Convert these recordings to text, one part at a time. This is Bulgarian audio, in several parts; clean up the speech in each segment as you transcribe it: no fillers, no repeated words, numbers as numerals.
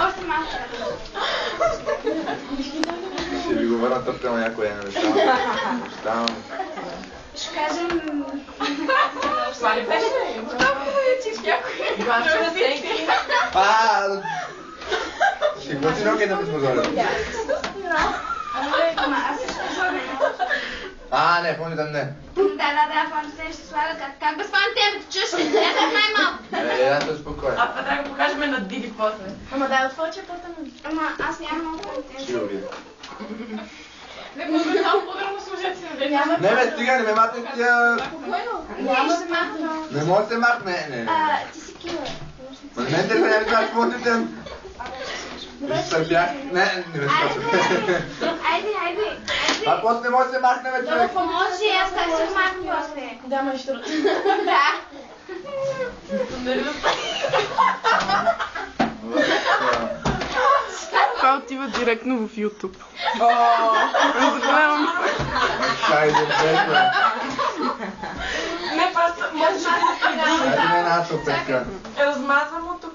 Още малко. Ще ви го върна тъпка на някоя неща. Ще кажем... Това ли беше? Толкова вече някой. Главче на всеки. Ще го си роки да ми спозоря. Ама аз ще слагам. Не, помни да не. Да, фантите ще слага. Как без фантите? Чуш ли? Не да най-малко. Да, спокойно. А това трябва да го покажем на Диди после. Ама дай отвори чепата ми. Ама аз нямам много фантите. Ще го видя. Не мога много по-дърно служете на деня. Не бе, стига, не ме махне тя... Спокойно. Няма се махна. Не може да се махне, не. Ти си кила. Ма не ме търпя, няма да какво ти там. Изтърпях. Не ме скачам. Айде. А после не може да се махне, бе, човек. Може, аз как се махна после. Да, ма ще... Да. Това отива директно в YouTube. Разгледам се. Хайде, бе. Не, просто може да Хайде ме една сопетка. размазвам от тук.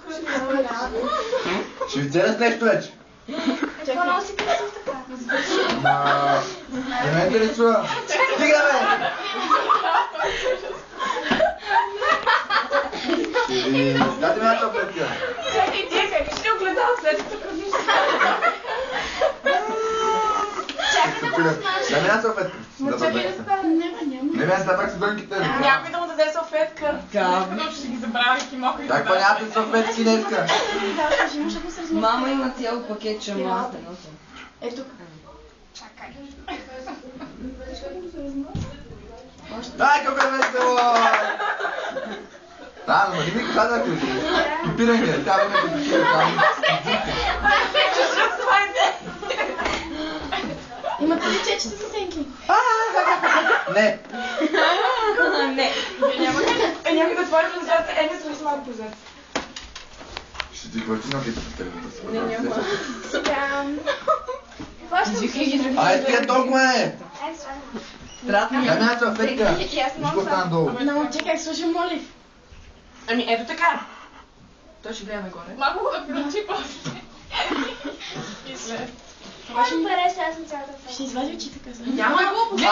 Ще ви целя с нещо вече. Какво много си красив така? Не ме интересува. Стига, бе! Дайте ми една сопетка. Чакай, как ще огледал след като виждам. Дай ми една салфетка. Чакай да стане. Не ме събрах с дънките. Някой да му даде салфетка. Да. Ще ги забравя и мога и Как па нямате салфетки днеска? Мама има цяло пакетче, ама аз не нося. Ето. Чакай. Дай, колко е весело! Да, но не ми казах ли си? Пипиране, тя ме като пипира там. Имате ли чечета с сенки? Не. Не. Някой да отвори прозореца, не сме с малко прозорец. Ще ти хвърти на кипата. Не, няма. Сега... Ай, стига толкова е! Айде, слагам. Стратно ми. Дай ми една салфетка. Виж стана долу. Но чекай, слушай, молив. Ами ето така. Той ще гледа нагоре. Малко го да включи после. И след. Може да береш сега съм цялата Ще фото. извади очите, каза. Няма го. Не.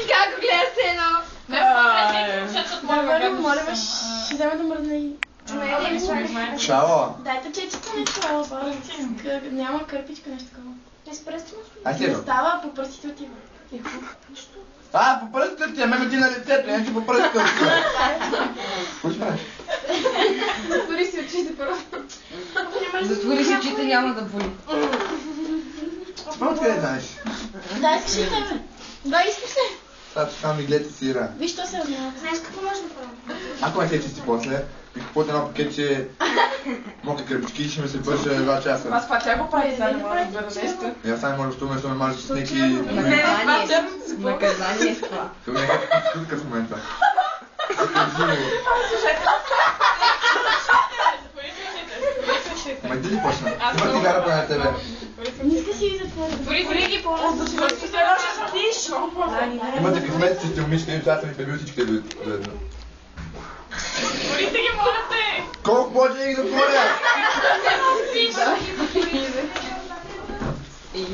Как го гледа се едно? Да, вървам, моля ме, ще взема да мръдна и... Не слагаш. Шало. Дайте чечета нещо, няма кърпичка, нещо такова. Не с пръстите му? Ай, Не седо. става, по пръстите отива. По пръстите ти, ме ти на лицето, не ти по пръстите отива. Какво ще правиш? Затвори си очите първо. Затвори си очите, няма да боли. Откъде знаеш? Да, искаш ли тебе? Да, искаш ли? Сега там ми гледате сира. Виж, то се размява. Знаеш какво може да правим? Ако не се чисти после, и купувате едно пакетче мокри кърпички и ще ме се бърже 2 часа. Аз това тя го прави, сега не мога да разбера нещо. И аз само може да ме мажа с неки... Наказание с това. Това е някакъв чутка в момента. Ма иди ли почна? Има цигара по на тебе. Не иска си и затвори. Дори ги по-различно. Ще спиш. Имате късмет, че сте момичета и аз съм ви пребил всичките до едно. Дорите ги молите. Колко може да ги затворя?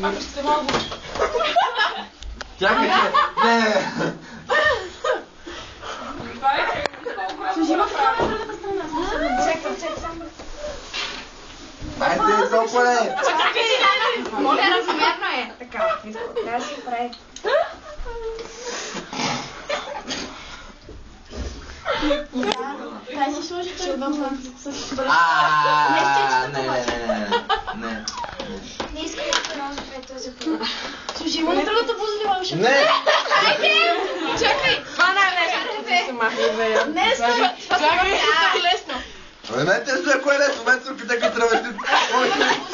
Ако ще мога. Чакай, не. Служи в това на другата страна. Чакай. Айде, толкова е. Моля, размерно е. Така, трябва да си прави. Дай си сложи червама с бръст. Не. Не искам да роза пред този път. Служи му на другата бузлива уша. Не! Чакай, това най-лесното. Не, това е лесно. Абе, мен те след кое лесно, мен се опита като тръвещи.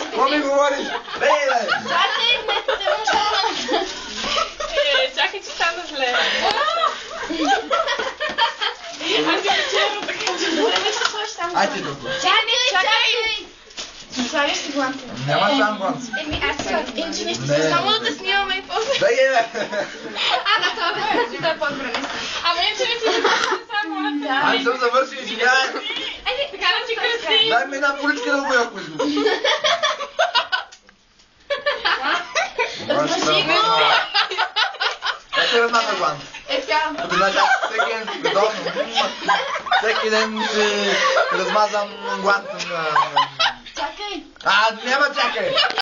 Какво ми говориш? Леле! Чакай, че стана зле. Аз ти печерно така. Айде, толкова. Чакай! Слагаш си гланта. Няма сам гланц. Аз съм. Иначе нещо Не. само да те снимаме и после. Дай, бе! На това бе, да е по-добре. Ама иначе не ти Аз съм завършил и сега. Така да ти кръсти. Дай ми една поличка да обоя между. Как се размаза глан? Всеки ден си размазвам гланта на... Чакай. Няма чакай!